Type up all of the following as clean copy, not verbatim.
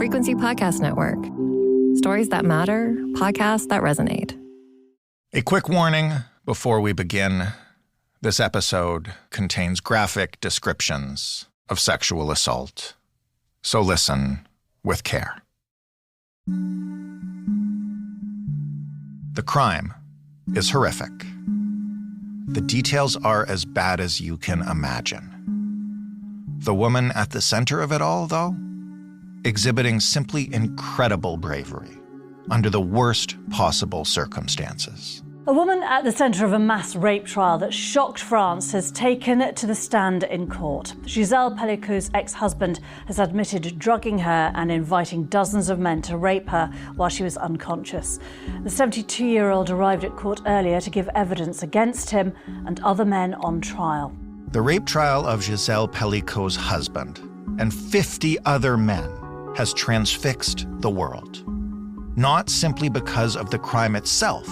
Frequency Podcast Network. Stories that matter, podcasts that resonate. A quick warning before we begin. This episode contains graphic descriptions of sexual assault, so listen with care. The crime is horrific. The details are as bad as you can imagine. The woman at the center of it all, though, exhibiting simply incredible bravery under the worst possible circumstances. A woman at the centre of a mass rape trial that shocked France has taken to the stand in court. Gisèle Pelicot's ex-husband has admitted drugging her and inviting dozens of men to rape her while she was unconscious. The 72-year-old arrived at court earlier to give evidence against him and other men on trial. The rape trial of Gisèle Pelicot's husband and 50 other men has transfixed the world. Not simply because of the crime itself,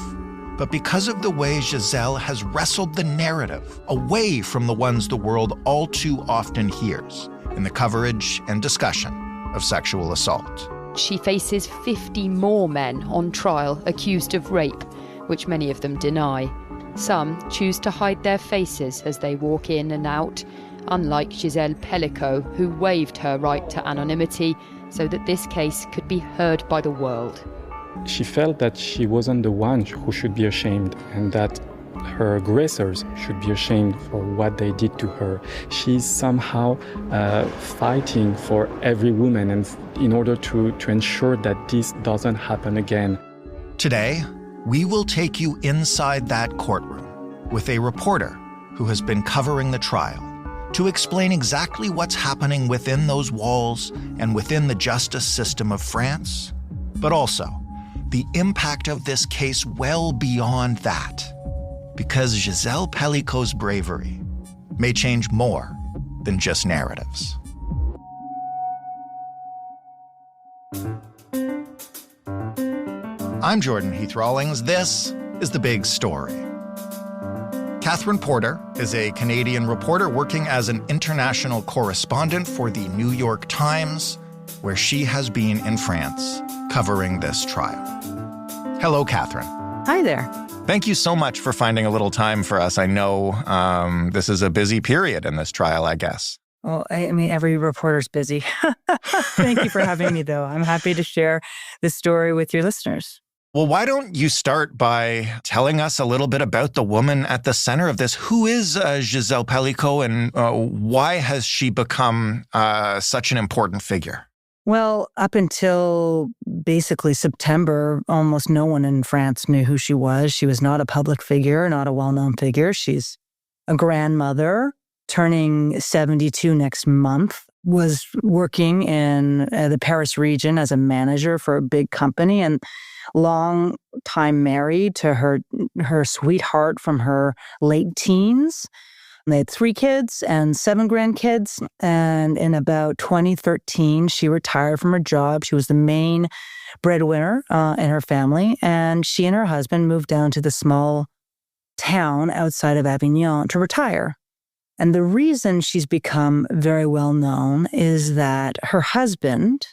but because of the way Gisèle has wrestled the narrative away from the ones the world all too often hears in the coverage and discussion of sexual assault. She faces 50 more men on trial accused of rape, which many of them deny. Some choose to hide their faces as they walk in and out, unlike Gisèle Pelicot, who waived her right to anonymity so that this case could be heard by the world. She felt that she wasn't the one who should be ashamed and that her aggressors should be ashamed for what they did to her. She's somehow fighting for every woman and in order to ensure that this doesn't happen again. Today, we will take you inside that courtroom with a reporter who has been covering the trial to explain exactly what's happening within those walls and within the justice system of France, but also the impact of this case well beyond that, because Gisèle Pelicot's bravery may change more than just narratives. I'm Jordan Heath Rawlings. This is The Big Story. Catherine Porter is a Canadian reporter working as an international correspondent for the New York Times, where she has been in France covering this trial. Hello, Catherine. Hi there. Thank you so much for finding a little time for us. I know this is a busy period in this trial, I guess. Well, I mean, every reporter's busy. Thank you for having me, though. I'm happy to share this story with your listeners. Well, why don't you start by telling us a little bit about the woman at the center of this? Who is Gisèle Pelicot, and why has she become such an important figure? Well, up until basically September, almost no one in France knew who she was. She was not a public figure, not a well-known figure. She's a grandmother, turning 72 next month, was working in the Paris region as a manager for a big company, and long time married to her sweetheart from her late teens. They had 3 kids and 7 grandkids. And in about 2013, she retired from her job. She was the main breadwinner in her family. And she and her husband moved down to the small town outside of Avignon to retire. And the reason she's become very well known is that her husband,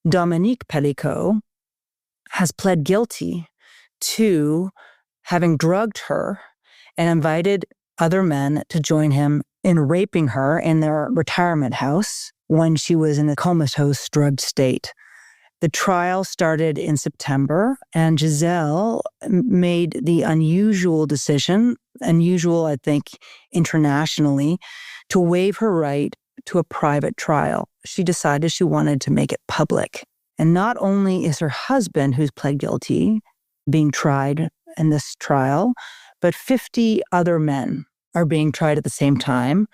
Dominique Pelicot, has pled guilty to having drugged her and invited other men to join him in raping her in their retirement house when she was in a comatose drugged state. The trial started in September, and Gisèle made the unusual decision, unusual, I think, internationally, to waive her right to a private trial. She decided she wanted to make it public. And not only is her husband, who's pled guilty, being tried in this trial, but 50 other men are being tried at the same time.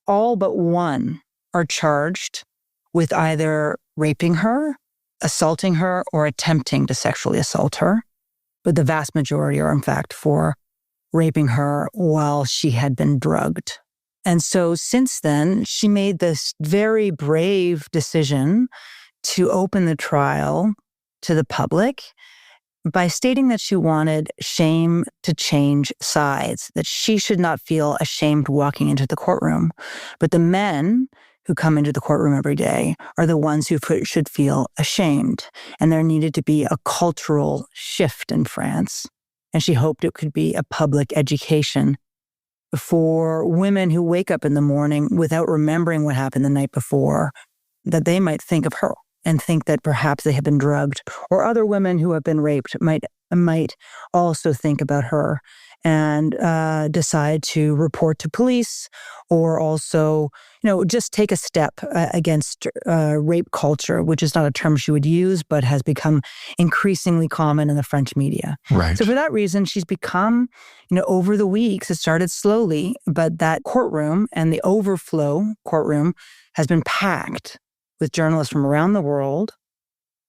All but one are charged with either raping her, assaulting her, or attempting to sexually assault her. But the vast majority are, in fact, for raping her while she had been drugged. And so since then, she made this very brave decision to open the trial to the public by stating that she wanted shame to change sides, that she should not feel ashamed walking into the courtroom. But the men who come into the courtroom every day are the ones who should feel ashamed. And there needed to be a cultural shift in France. And she hoped it could be a public education for women who wake up in the morning without remembering what happened the night before, that they might think of her and think that perhaps they have been drugged, or other women who have been raped might also think about her and decide to report to police, or also, just take a step against rape culture, which is not a term she would use, but has become increasingly common in the French media. Right. So for that reason, she's become, over the weeks, it started slowly, but that courtroom and the overflow courtroom has been packed with journalists from around the world,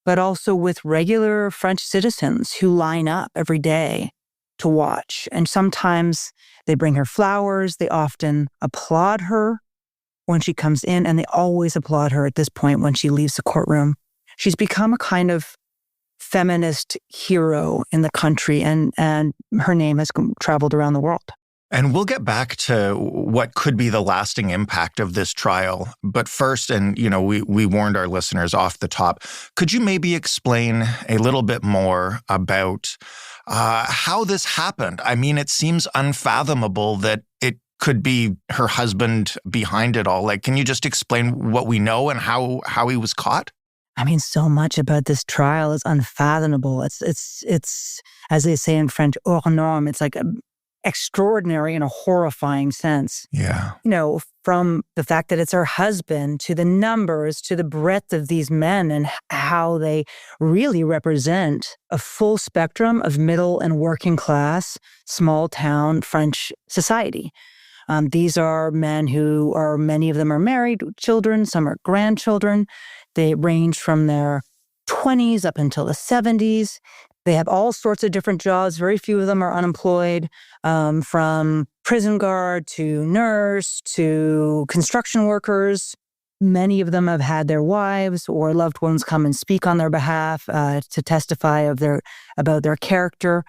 but also with regular French citizens who line up every day to watch. And sometimes they bring her flowers. They often applaud her when she comes in, and they always applaud her at this point when she leaves the courtroom. She's become a kind of feminist hero in the country, and her name has traveled around the world. And we'll get back to what could be the lasting impact of this trial. But first, and we warned our listeners off the top, could you maybe explain a little bit more about how this happened? I mean, it seems unfathomable that it could be her husband behind it all. Like, can you just explain what we know and how he was caught? I mean, so much about this trial is unfathomable. It's as they say in French, hors norme. It's like extraordinary in a horrifying sense. Yeah. From the fact that it's her husband, to the numbers, to the breadth of these men and how they really represent a full spectrum of middle and working class, small town French society. These are men many of them are married, children, some are grandchildren. They range from their 20s up until the 70s. They have all sorts of different jobs. Very few of them are unemployed, from prison guard to nurse to construction workers. Many of them have had their wives or loved ones come and speak on their behalf to testify about their character.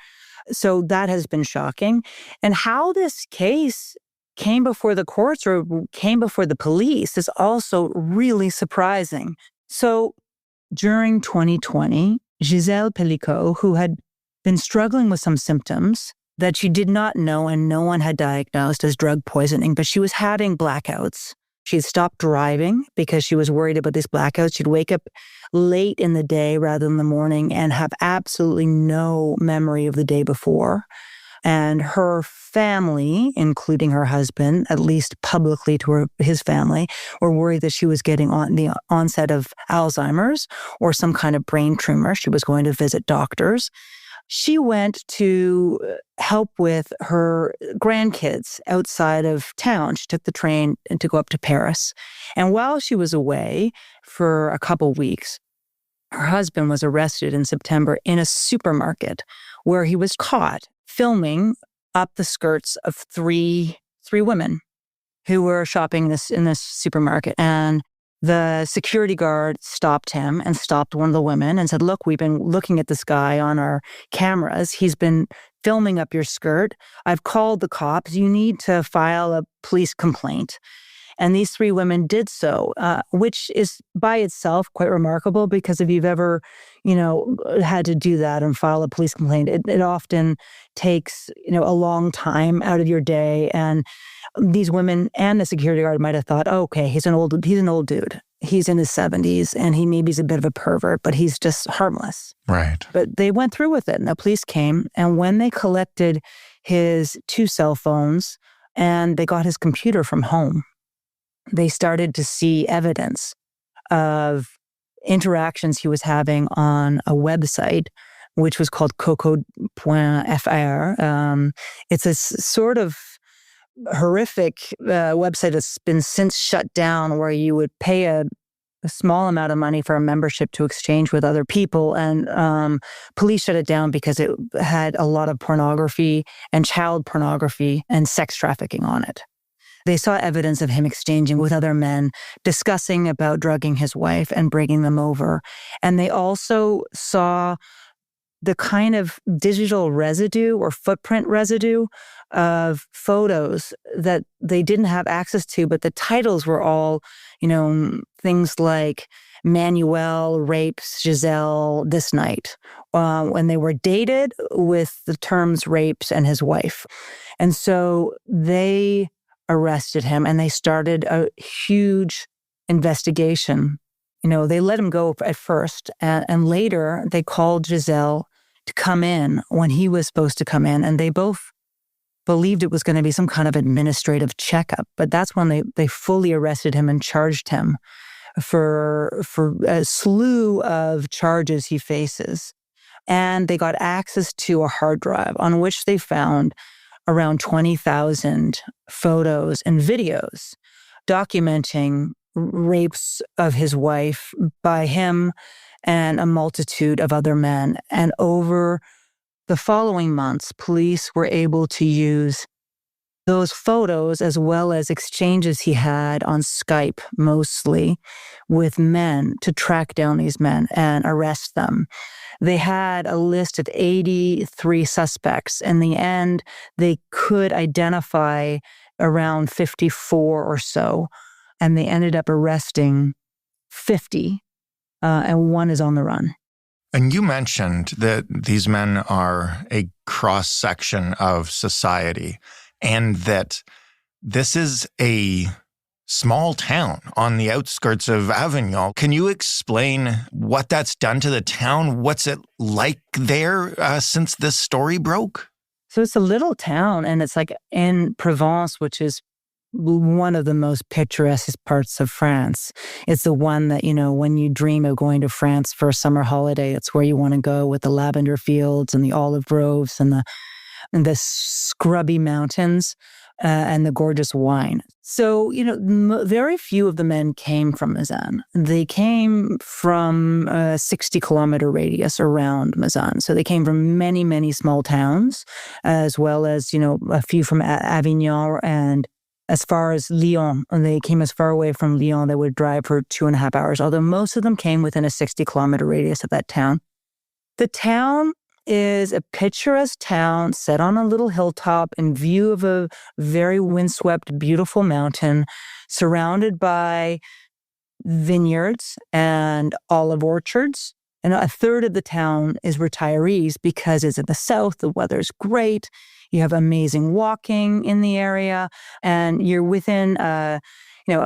So that has been shocking. And how this case came before the courts or came before the police is also really surprising. So during 2020, Gisèle Pelicot, who had been struggling with some symptoms that she did not know and no one had diagnosed as drug poisoning, but she was having blackouts. She had stopped driving because she was worried about these blackouts. She'd wake up late in the day rather than the morning and have absolutely no memory of the day before. And her family, including her husband, at least publicly to his family, were worried that she was getting on the onset of Alzheimer's or some kind of brain tumor. She was going to visit doctors. She went to help with her grandkids outside of town. She took the train to go up to Paris. And while she was away for a couple weeks, her husband was arrested in September in a supermarket where he was caught filming up the skirts of three women who were shopping in this supermarket. And the security guard stopped him and stopped one of the women and said, "Look, we've been looking at this guy on our cameras. He's been filming up your skirt. I've called the cops. You need to file a police complaint." And these three women did so, which is by itself quite remarkable, because if you've ever, had to do that and file a police complaint, it often takes, a long time out of your day. And these women and the security guard might have thought, oh, okay, he's an old dude. He's in his 70s and he maybe is a bit of a pervert, but he's just harmless. Right. But they went through with it, and the police came, and when they collected his 2 cell phones and they got his computer from home, they started to see evidence of interactions he was having on a website, which was called coco.fr. It's a sort of horrific website that's been since shut down, where you would pay a small amount of money for a membership to exchange with other people. And police shut it down because it had a lot of pornography and child pornography and sex trafficking on it. They saw evidence of him exchanging with other men, discussing about drugging his wife and bringing them over. And they also saw the kind of digital residue or footprint residue of photos that they didn't have access to, but the titles were all, things like Manuel rapes Giselle this night, when they were dated with the terms rapes and his wife. And so they arrested him and they started a huge investigation. They let him go at first, and later they called Giselle to come in when he was supposed to come in, and they both believed it was going to be some kind of administrative checkup. But that's when they fully arrested him and charged him for a slew of charges he faces. And they got access to a hard drive on which they found around 20,000 photos and videos documenting rapes of his wife by him and a multitude of other men. And over the following months, police were able to use those photos as well as exchanges he had on Skype, mostly, with men to track down these men and arrest them. They had a list of 83 suspects. In the end, they could identify around 54 or so, and they ended up arresting 50, and one is on the run. And you mentioned that these men are a cross-section of society and that this is a small town on the outskirts of Avignon. Can you explain what that's done to the town? What's it like there since this story broke? So it's a little town, and it's like in Provence, which is one of the most picturesque parts of France. It's the one that, when you dream of going to France for a summer holiday, it's where you want to go, with the lavender fields and the olive groves and the scrubby mountains and the gorgeous wine. So, very few of the men came from Mazan. They came from a 60-kilometer radius around Mazan. So they came from many, many small towns, as well as, a few from Avignon and as far as Lyon. And they came as far away from Lyon, they would drive for 2.5 hours, although most of them came within a 60-kilometer radius of that town. The town is a picturesque town set on a little hilltop in view of a very windswept, beautiful mountain, surrounded by vineyards and olive orchards. And a third of the town is retirees because it's in the south, the weather's great, you have amazing walking in the area, and you're within a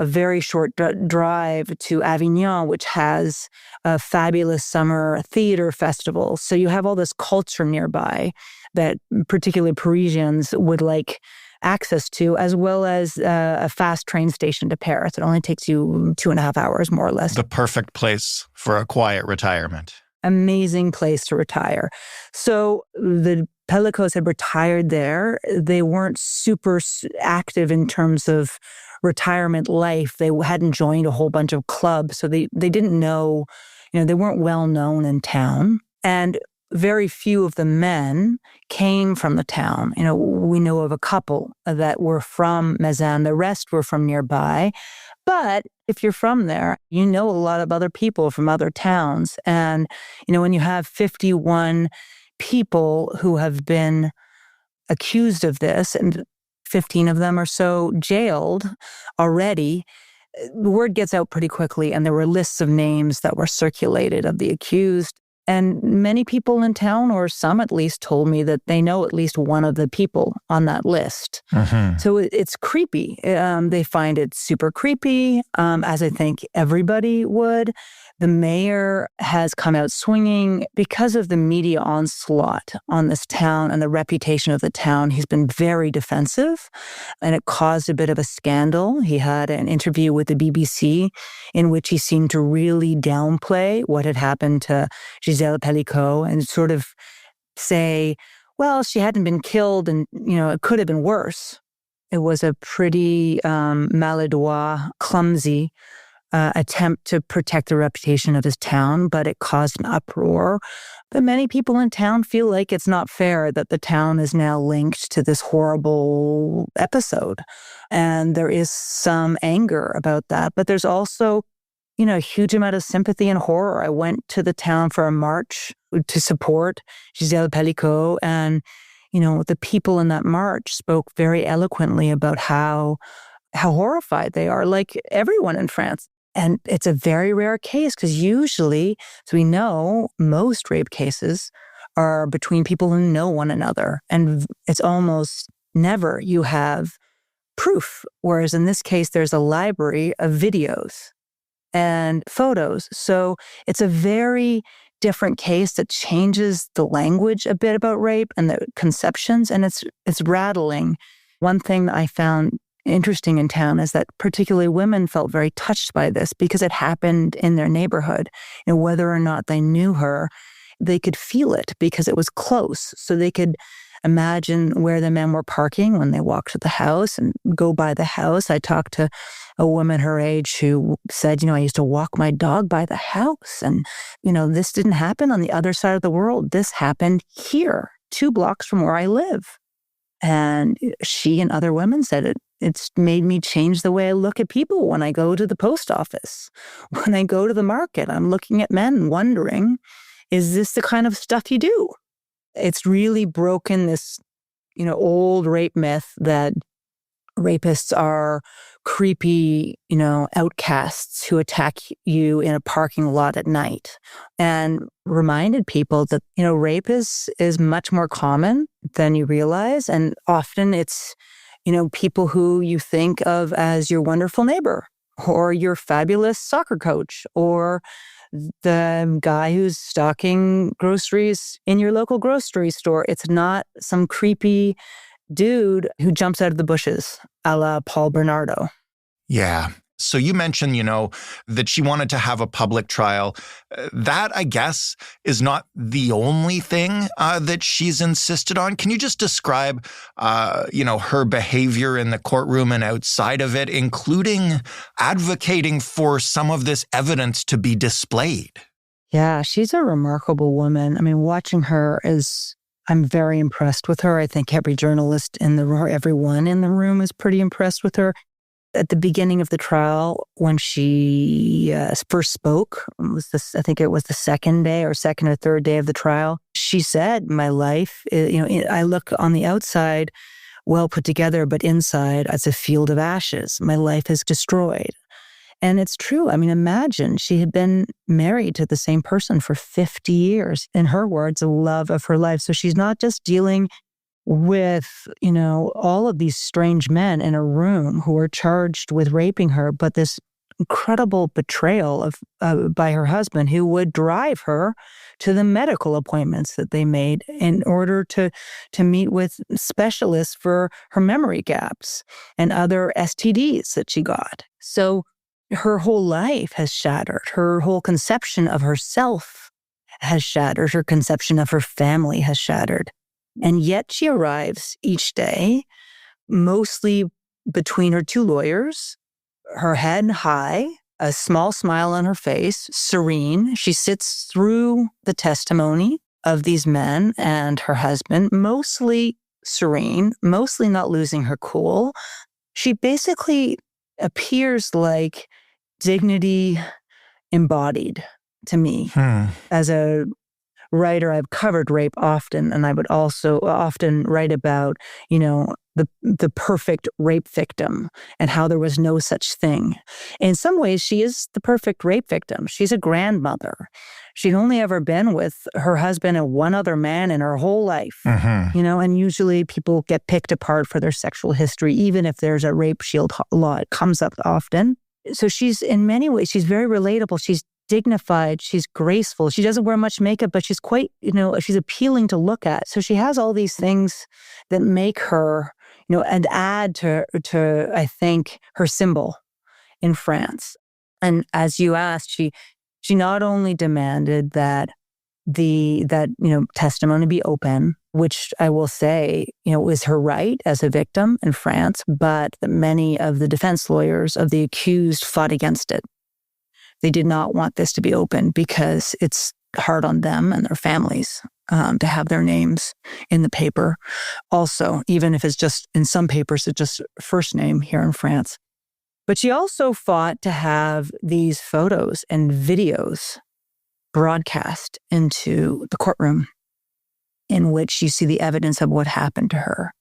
very short drive to Avignon, which has a fabulous summer theater festival. So you have all this culture nearby that particularly Parisians would like access to, as well as a fast train station to Paris. It only takes you 2.5 hours, more or less. The perfect place for a quiet retirement. Amazing place to retire. So the Pelicots had retired there. They weren't super active in terms of retirement life. They hadn't joined a whole bunch of clubs, so they didn't know, they weren't well known in town. And very few of the men came from the town. We know of a couple that were from Mazan. The rest were from nearby. But if you're from there, you know a lot of other people from other towns. And, when you have 51 people who have been accused of this, and 15 of them or so jailed already, the word gets out pretty quickly, and there were lists of names that were circulated of the accused. And many people in town, or some at least, told me that they know at least one of the people on that list. Mm-hmm. So it's creepy. They find it super creepy, as I think everybody would. The mayor has come out swinging because of the media onslaught on this town and the reputation of the town. He's been very defensive, and it caused a bit of a scandal. He had an interview with the BBC in which he seemed to really downplay what had happened to Gisele Pelicot and sort of say, well, she hadn't been killed and, it could have been worse. It was a pretty maladroit, clumsy attempt to protect the reputation of his town, but it caused an uproar. But many people in town feel like it's not fair that the town is now linked to this horrible episode. And there is some anger about that. But there's also, a huge amount of sympathy and horror. I went to the town for a march to support Gisele Pelicot, and, the people in that march spoke very eloquently about how horrified they are, like everyone in France. And it's a very rare case because usually, as we know, most rape cases are between people who know one another. And it's almost never you have proof. Whereas in this case, there's a library of videos and photos. So it's a very different case that changes the language a bit about rape and the conceptions. And it's rattling. One thing that I found interesting in town is that particularly women felt very touched by this because it happened in their neighborhood. And whether or not they knew her, they could feel it because it was close. So they could imagine where the men were parking when they walked to the house and go by the house. I talked to a woman her age who said, I used to walk my dog by the house. And, this didn't happen on the other side of the world. This happened here, 2 blocks from where I live. And she and other women said it's made me change the way I look at people when I go to the post office. When I go to the market, I'm looking at men wondering, is this the kind of stuff you do? It's really broken this, old rape myth that rapists are creepy, outcasts who attack you in a parking lot at night, and reminded people that, rape is much more common than you realize. And often it's, people who you think of as your wonderful neighbor or your fabulous soccer coach or the guy who's stocking groceries in your local grocery store. It's not some creepy dude who jumps out of the bushes, a la Paul Bernardo. Yeah. So you mentioned, that she wanted to have a public trial. That, I guess, is not the only thing that she's insisted on. Can you just describe, her behavior in the courtroom and outside of it, including advocating for some of this evidence to be displayed? Yeah, she's a remarkable woman. I mean, watching her I'm very impressed with her. I think every journalist everyone in the room is pretty impressed with her. At the beginning of the trial, when she first spoke, I think it was the second or third day of the trial, she said, my life, I look on the outside well put together, but inside it's a field of ashes. My life is destroyed. And it's true. I mean, imagine she had been married to the same person for 50 years. In her words, the love of her life. So she's not just dealing with, all of these strange men in a room who are charged with raping her, but this incredible betrayal by her husband, who would drive her to the medical appointments that they made in order to meet with specialists for her memory gaps and other STDs that she got. So her whole life has shattered. Her whole conception of herself has shattered. Her conception of her family has shattered. And yet she arrives each day, mostly between her 2 lawyers, her head high, a small smile on her face, serene. She sits through the testimony of these men and her husband, mostly serene, mostly not losing her cool. She basically appears like dignity embodied to me. As a writer, I've covered rape often, and I would also often write about, the perfect rape victim and how there was no such thing. In some ways, she is the perfect rape victim. She's a grandmother. She'd only ever been with her husband and one other man in her whole life, and usually people get picked apart for their sexual history, even if there's a rape shield law. It comes up often. So she's, in many ways, she's very relatable. She's dignified. She's graceful. She doesn't wear much makeup, but she's quite, she's appealing to look at. So she has all these things that make her, and add to I think, her symbol in France. And as you asked, she not only demanded that testimony be open, which I will say, is her right as a victim in France, but that many of the defense lawyers of the accused fought against it. They did not want this to be open because it's hard on them and their families to have their names in the paper. Also, even if it's just, in some papers, it's just first name here in France. But she also fought to have these photos and videos broadcast into the courtroom in which you see the evidence of what happened to her.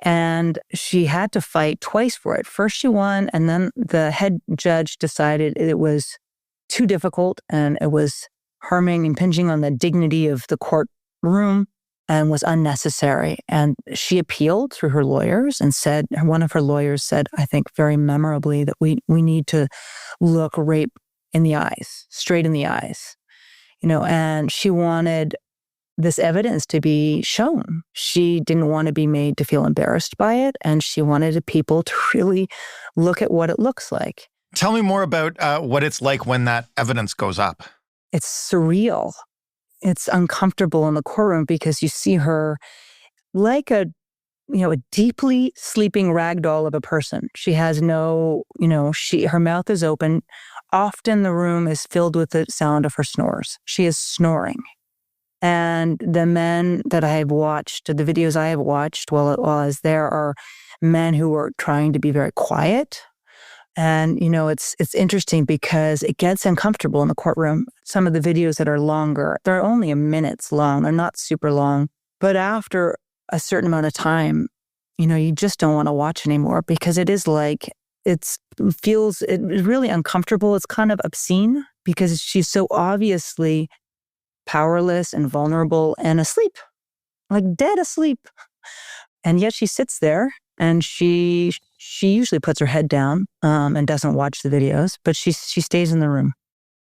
And she had to fight twice for it. First she won, and then the head judge decided it was too difficult and it was impinging on the dignity of the courtroom and was unnecessary. And she appealed through her lawyers and said, one of her lawyers said, I think very memorably, that we need to look rape in the eyes, straight in the eyes, and she wanted this evidence to be shown. She didn't want to be made to feel embarrassed by it, and she wanted people to really look at what it looks like. Tell me more about what it's like when that evidence goes up. It's surreal. It's uncomfortable in the courtroom because you see her like a deeply sleeping rag doll of a person. She has no, her mouth is open. Often the room is filled with the sound of her snores. She is snoring. And the men that I have watched, the videos I have watched while I was there, are men who are trying to be very quiet. And, it's interesting because it gets uncomfortable in the courtroom. Some of the videos that are longer, they're only a minute long. They're not super long. But after a certain amount of time, you just don't want to watch anymore because it is like, it's really uncomfortable. It's kind of obscene because she's so obviously powerless and vulnerable and asleep, like dead asleep. And yet she sits there and she usually puts her head down and doesn't watch the videos, but she stays in the room.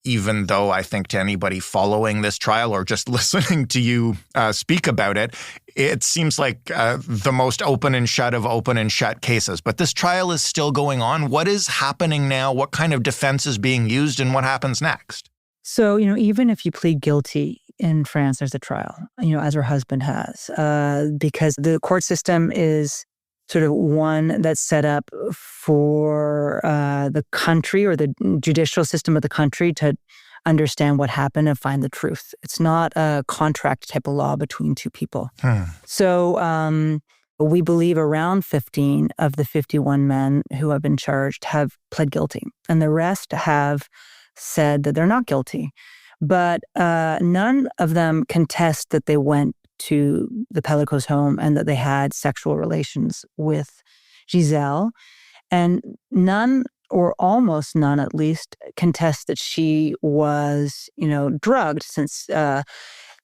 Even though I think to anybody following this trial or just listening to you speak about it, it seems like the most open and shut cases. But this trial is still going on. What is happening now? What kind of defense is being used and what happens next? So, even if you plead guilty in France, there's a trial, as her husband has, because the court system is sort of one that's set up for the country or the judicial system of the country to understand what happened and find the truth. It's not a contract type of law between two people. So we believe around 15 of the 51 men who have been charged have pled guilty, and the rest have said that they're not guilty. But none of them contest that they went to the Pelicot's home and that they had sexual relations with Gisèle. And none, or almost none at least, contest that she was, drugged, since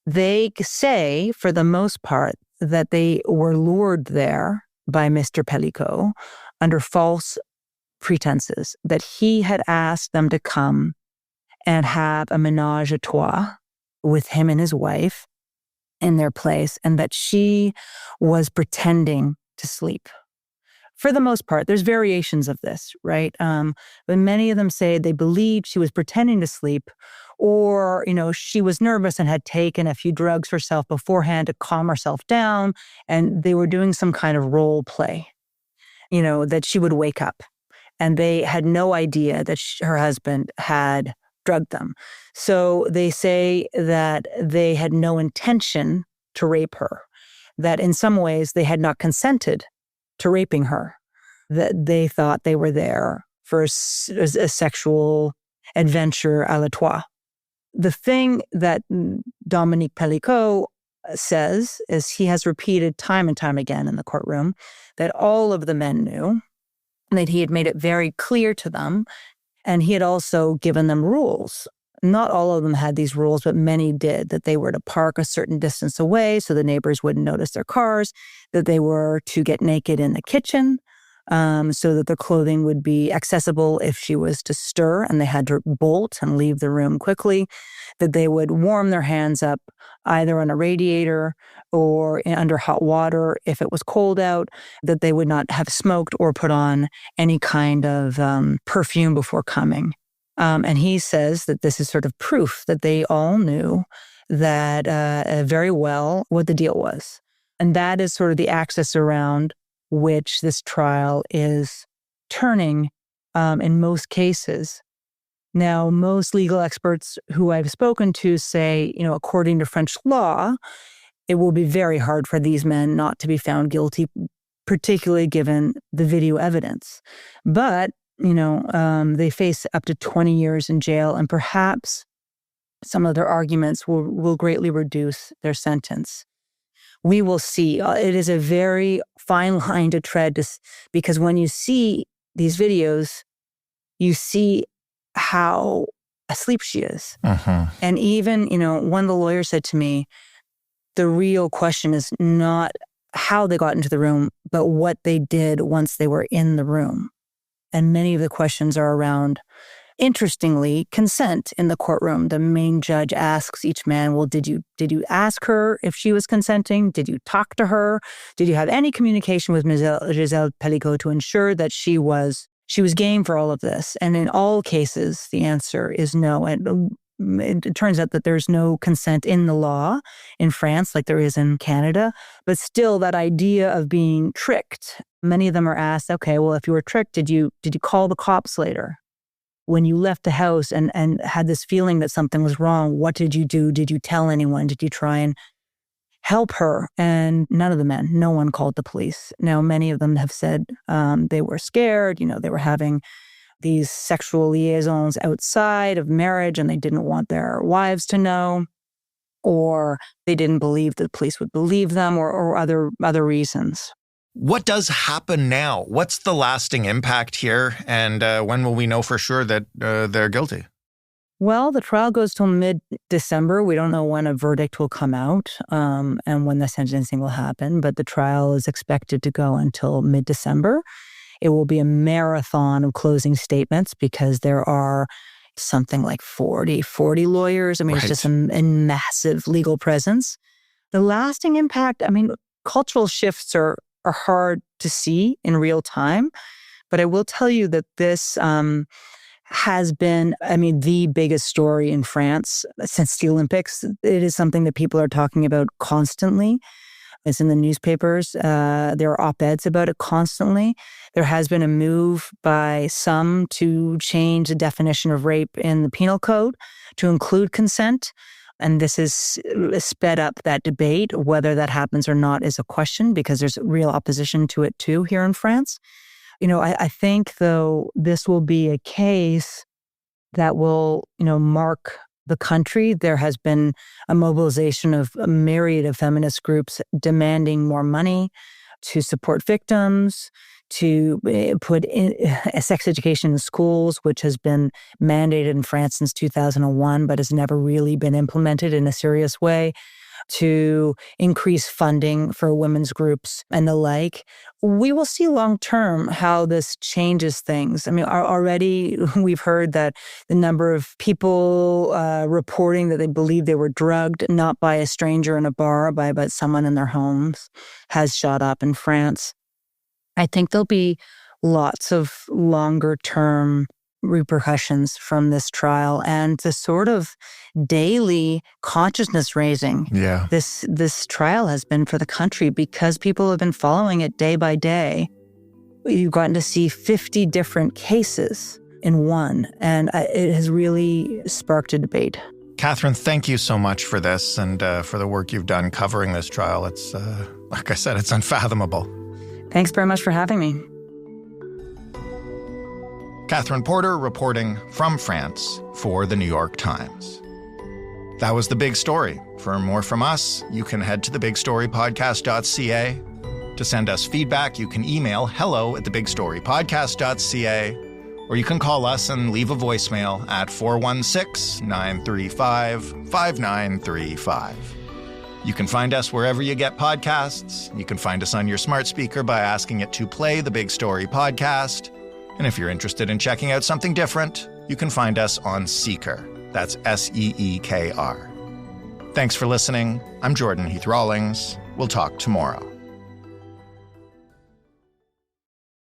they say, for the most part, that they were lured there by Mr. Pelicot under false pretenses, that he had asked them to come and have a ménage à trois with him and his wife in their place, and that she was pretending to sleep. For the most part, there's variations of this, right? But many of them say they believed she was pretending to sleep, or, she was nervous and had taken a few drugs herself beforehand to calm herself down, and they were doing some kind of role play, that she would wake up. And they had no idea that her husband had drugged them. So they say that they had no intention to rape her, that in some ways they had not consented to raping her, that they thought they were there for a sexual adventure à la trois. The thing that Dominique Pelicot says is he has repeated time and time again in the courtroom that all of the men knew, that he had made it very clear to them. And he had also given them rules. Not all of them had these rules, but many did, that they were to park a certain distance away so the neighbors wouldn't notice their cars, that they were to get naked in the kitchen so that their clothing would be accessible if she was to stir and they had to bolt and leave the room quickly, that they would warm their hands up either on a radiator or under hot water if it was cold out, that they would not have smoked or put on any kind of perfume before coming. And he says that this is sort of proof that they all knew that very well what the deal was. And that is sort of the axis around which this trial is turning in most cases. Now, most legal experts who I've spoken to say, according to French law, it will be very hard for these men not to be found guilty, particularly given the video evidence. But, They face up to 20 years in jail, and perhaps some of their arguments will greatly reduce their sentence. We will see. It is a very fine line to tread, because when you see these videos, you see how asleep she is. And even, one of the lawyers said to me, the real question is not how they got into the room, but what they did once they were in the room. And many of the questions are around, interestingly, consent in the courtroom. The main judge asks each man, well, did you ask her if she was consenting? Did you talk to her? Did you have any communication with Gisele Pelicot to ensure that she was game for all of this? And in all cases, the answer is no. And it turns out that there's no consent in the law in France like there is in Canada. But still, that idea of being tricked, many of them are asked, okay, well, if you were tricked, did you call the cops later? When you left the house and had this feeling that something was wrong, what did you do? Did you tell anyone? Did you try and help her? And none of the men, no one called the police. Now, many of them have said they were scared, they were having these sexual liaisons outside of marriage and they didn't want their wives to know, or they didn't believe that the police would believe them, or other reasons. What does happen now? What's the lasting impact here? And when will we know for sure that they're guilty? Well, the trial goes till mid-December. We don't know when a verdict will come out and when the sentencing will happen, but the trial is expected to go until mid-December. It will be a marathon of closing statements because there are something like 40 lawyers. I mean, It's just a massive legal presence. The lasting impact, cultural shifts are hard to see in real time, but I will tell you that this has been, the biggest story in France since the Olympics. It is something that people are talking about constantly. It's in the newspapers. There are op-eds about it constantly. There has been a move by some to change the definition of rape in the penal code to include consent. And this has sped up that debate. Whether that happens or not is a question, because there's real opposition to it too here in France. I think, though, this will be a case that will, mark the country. There has been a mobilization of a myriad of feminist groups demanding more money to support victims, to put sex education in schools, which has been mandated in France since 2001, but has never really been implemented in a serious way, to increase funding for women's groups and the like. We will see long-term how this changes things. Already we've heard that the number of people reporting that they believe they were drugged, not by a stranger in a bar, but someone in their homes, has shot up in France. I think there'll be lots of longer-term repercussions from this trial and the sort of daily consciousness raising this trial has been for the country, because people have been following it day by day. You've gotten to see 50 different cases in one, and it has really sparked a debate. Catherine, thank you so much for this and for the work you've done covering this trial. It's, like I said, it's unfathomable. Thanks very much for having me. Catherine Porter reporting from France for The New York Times. That was The Big Story. For more from us, you can head to thebigstorypodcast.ca. To send us feedback, you can email hello@thebigstorypodcast.ca, or you can call us and leave a voicemail at 416-935-5935. You can find us wherever you get podcasts. You can find us on your smart speaker by asking it to play The Big Story Podcast. And if you're interested in checking out something different, you can find us on Seeker. That's SEEKR. Thanks for listening. I'm Jordan Heath Rawlings. We'll talk tomorrow.